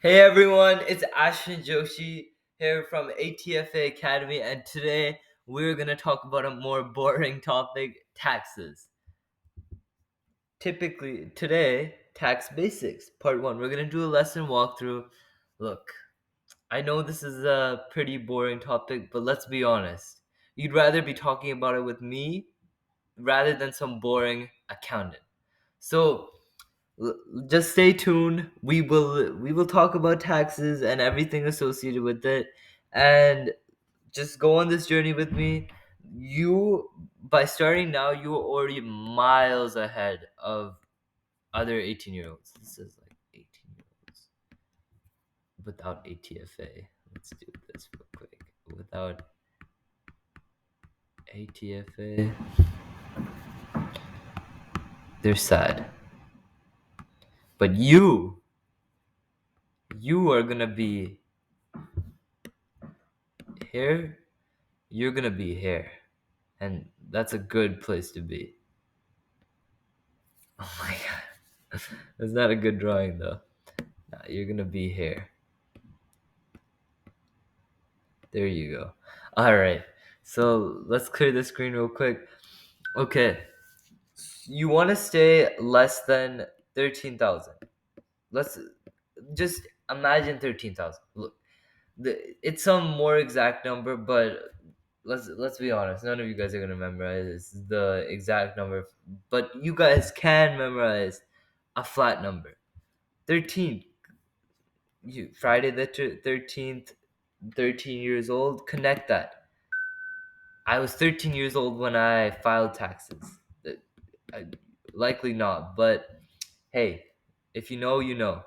Hey everyone, it's Ashwin Joshi here from ATFA Academy, and today we're going to talk about a more boring topic, taxes. Typically, today, tax basics, part one. We're going to do a lesson walkthrough. Look, I know this is a pretty boring topic, but let's be honest. You'd rather be talking about it with me rather than some boring accountant. So, just stay tuned. We will talk about taxes and everything associated with it, and just go on this journey with me. You By starting now, you are already miles ahead of other 18-year-olds. This is like 18-year-olds without ATFA. Let's do this real quick. Without ATFA, they're sad. But you are gonna be here. You're gonna be here. And that's a good place to be. Oh my god. That's not a good drawing though. Nah, you're gonna be here. There you go. Alright. So let's clear the screen real quick. Okay. You wanna stay less than 13,000. Let's just imagine 13,000. Look, it's some more exact number, but let's be honest. None of you guys are gonna memorize the exact number, but you guys can memorize a flat number. 13. Friday the 13th, 13 years old. Connect that. I was 13 years old when I filed taxes. I, Likely not, but hey, if you know, you know.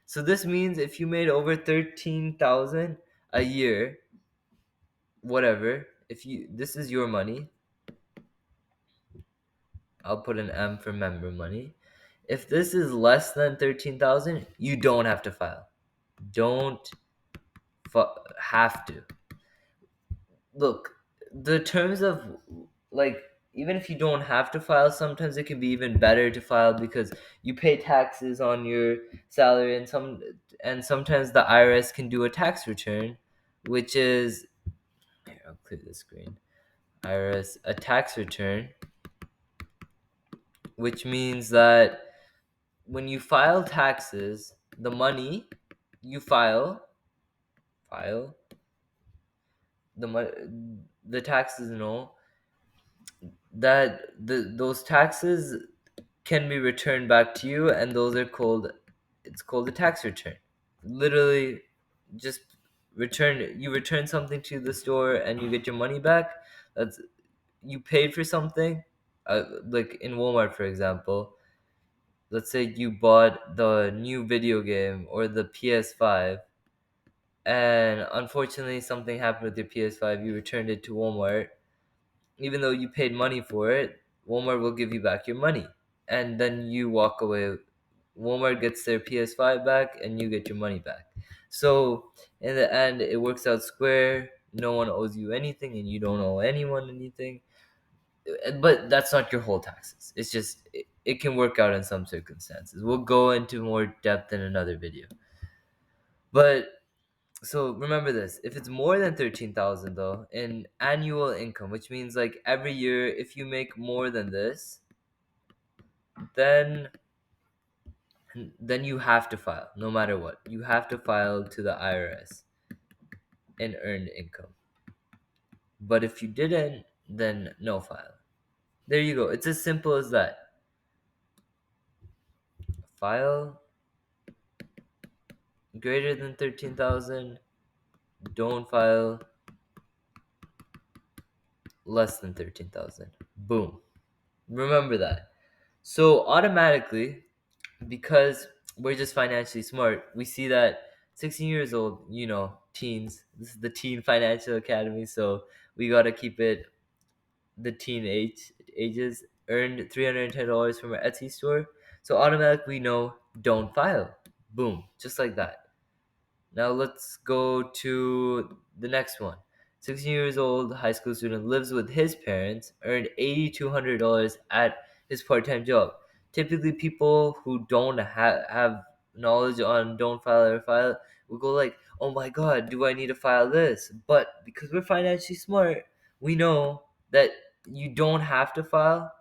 So this means if you made over 13,000 a year, whatever, if you this is your money, I'll put an M for member money. If this is less than 13,000, you don't have to file. Don't have to. Look, the terms of, like, even if you don't have to file, sometimes it can be even better to file because you pay taxes on your salary, and sometimes the IRS can do a tax return, which is, here, I'll clear the screen. IRS, a tax return, which means that when you file taxes, the money you file the taxes know that those taxes can be returned back to you, and those are called it's called a tax return. Literally, just return something to the store and you get your money back. That's You paid for something, like in Walmart, for example. Let's say you bought the new video game or the PS5, and unfortunately something happened with your PS5. You returned it to Walmart. Even though you paid money for it, Walmart will give you back your money, and then you walk away. Walmart gets their PS5 back, and you get your money back. So in the end, it works out square. No one owes you anything, and you don't owe anyone anything. But that's not your whole taxes. It's just it can work out in some circumstances. We'll go into more depth in another video. But so remember this: if it's more than 13,000 though in annual income, which means like every year, if you make more than this, then you have to file. No matter what, you have to file to the IRS in earned income. But if you didn't, then no file. There you go. It's as simple as that. File greater than 13,000. Don't file less than 13,000. Boom. Remember that. So automatically, because we're just financially smart, we see that 16 years old, teens. This is the Teen Financial Academy, so we got to keep it the ages. Earned $310 from our Etsy store. So automatically we know don't file. Boom, just like that. Now let's go to the next one. 16 years old, high school student, lives with his parents, earned $8,200 at his part-time job. Typically, people who don't have knowledge on don't file or file, we go like, oh my god, do I need to file this? But because we're financially smart, we know that you don't have to file.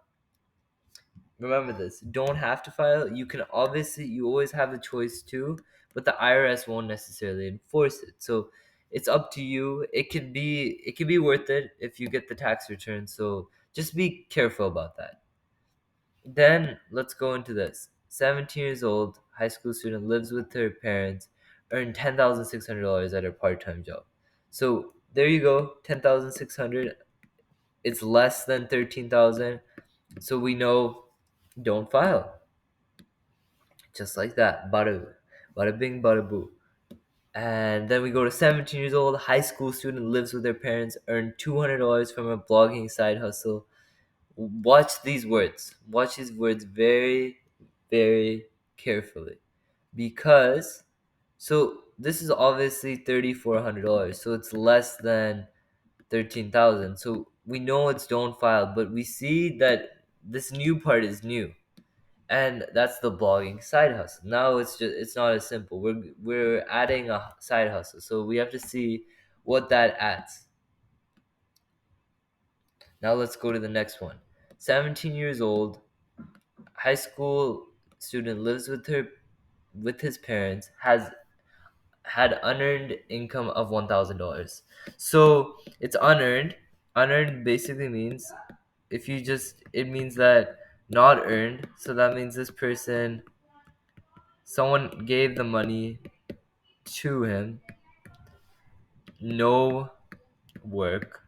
Remember this, don't have to file. You can obviously, you always have the choice to, but the IRS won't necessarily enforce it. So it's up to you. It can be worth it if you get the tax return. So just be careful about that. Then let's go into this. 17 years old, high school student, lives with her parents, earned $10,600 at her part-time job. So there you go, 10,600. It's less than 13,000. So we know, don't file. Just like that. Bada, bada bing, bada boo. And then we go to 17 years old, high school student, lives with their parents, earned $200 from a blogging side hustle. Watch these words. Watch these words very, very carefully. Because, so this is obviously $3,400. So it's less than 13,000. So we know it's don't file, but we see that this new part is new, and that's the blogging side hustle. Now it's not as simple. We're adding a side hustle, so we have to see what that adds. Now let's go to the next one. 17 years old, high school student, lives with his parents, has had unearned income of $1,000. So it's unearned. Unearned basically means, if you just, it means that not earned. So that means this person, someone gave the money to him, no work.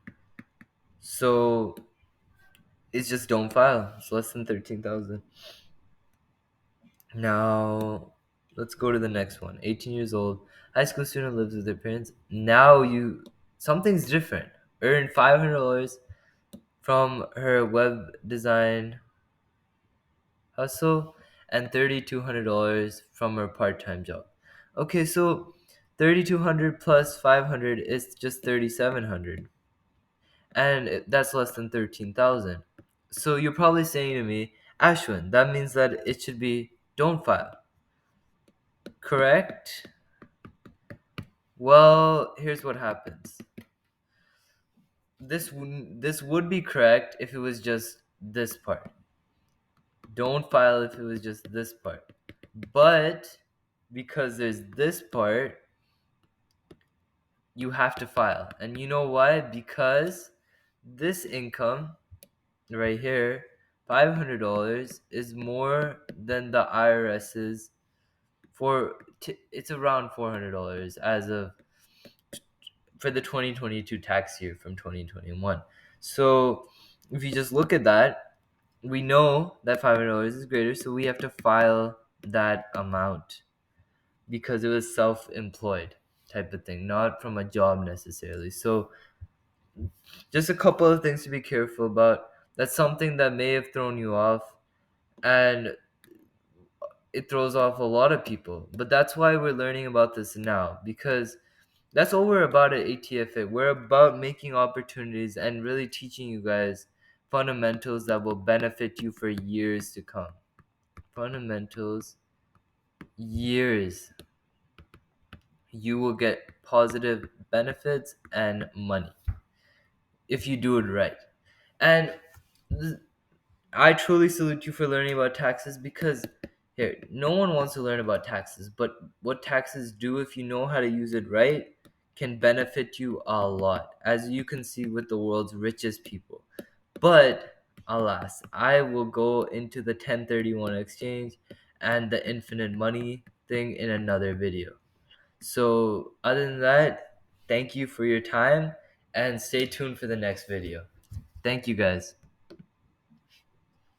So it's just don't file. It's less than 13,000. Now let's go to the next one. 18 years old, high school student, lives with their parents. Now you, something's different. Earned $500 from her web design hustle and $3,200 from her part-time job. Okay, so 3,200 plus 500 is just 3,700, and that's less than 13,000. So you're probably saying to me, Ashwin, that means that it should be don't file, correct? Well, here's what happens. This would be correct if it was just this part. Don't file if it was just this part. But because there's this part, you have to file. And you know why? Because this income right here, $500, is more than the IRS's it's around $400 as of for the 2022 tax year from 2021. So if you just look at that, we know that $500 is greater, so we have to file that amount because it was self-employed type of thing, not from a job necessarily. So just a couple of things to be careful about. That's something that may have thrown you off, and it throws off a lot of people. But that's why we're learning about this now, because that's all we're about at ATFA. We're about making opportunities and really teaching you guys fundamentals that will benefit you for years to come. Fundamentals, years. You will get positive benefits and money if you do it right. And I truly salute you for learning about taxes, because here, no one wants to learn about taxes, but what taxes do, if you know how to use it right, can benefit you a lot, as you can see with the world's richest people. But alas, I will go into the 1031 exchange and the infinite money thing in another video. So, other than that, thank you for your time and stay tuned for the next video. Thank you guys.